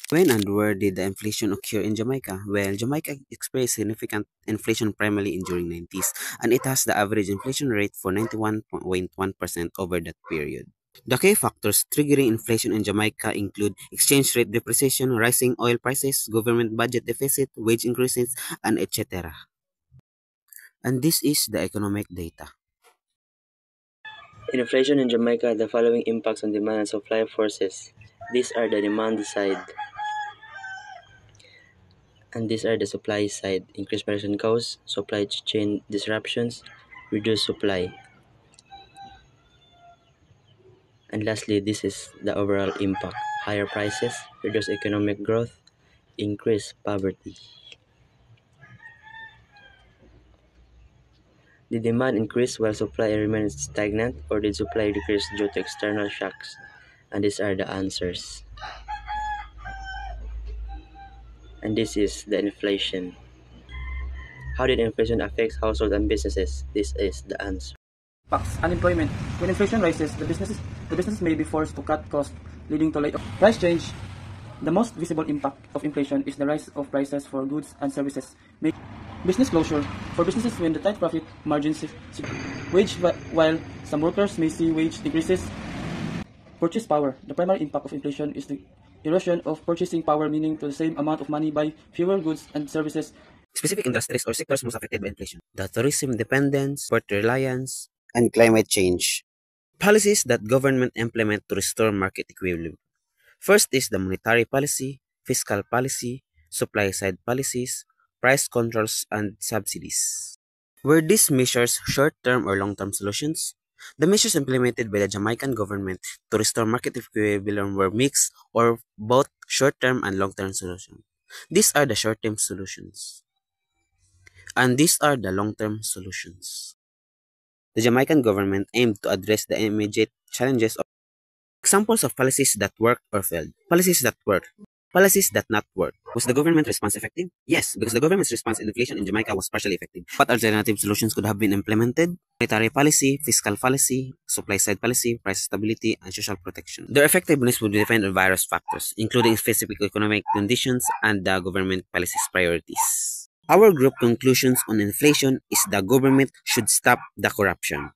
When and where did the inflation occur in Jamaica? Well, Jamaica experienced significant inflation primarily in during 90s, and it has the average inflation rate for 91.1% over that period. The key factors triggering inflation in Jamaica include exchange rate depreciation, rising oil prices, government budget deficit, wage increases, and etc. And this is the economic data. Inflation in Jamaica, the following impacts on demand and supply forces. These are the demand side, and these are the supply side. Increased production costs, supply chain disruptions, reduced supply. And lastly, this is the overall impact. Higher prices, reduced economic growth, increased poverty. Did demand increase while supply remains stagnant, or did supply decrease due to external shocks? And these are the answers. And this is the inflation. How did inflation affect households and businesses? This is the answer. Impacts unemployment. When inflation rises, the businesses may be forced to cut costs, leading to layoff. Price change. The most visible impact of inflation is the rise of prices for goods and services. Business closure. For businesses when the tight profit margins wage while some workers may see wage decreases. Purchase power. The primary impact of inflation is the erosion of purchasing power, meaning to the same amount of money buy fewer goods and services. Specific industries or sectors most affected by inflation: the tourism dependence, port reliance, and climate change. Policies that government implement to restore market equilibrium. First is the monetary policy, fiscal policy, supply side policies, price controls, and subsidies. Were these measures short-term or long-term solutions? The measures implemented by the Jamaican government to restore market equilibrium were mixed or both short-term and long-term solutions. These are the short-term solutions. And these are the long-term solutions. The Jamaican government aimed to address the immediate challenges of examples of policies that worked or failed. Policies that worked. Policies that not work. Was the government response effective? Yes, because the government's response to inflation in Jamaica was partially effective. What alternative solutions could have been implemented? Monetary policy, fiscal policy, supply side policy, price stability, and social protection. Their effectiveness would depend on various factors, including specific economic conditions and the government policies priorities. Our group conclusions on inflation is the government should stop the corruption.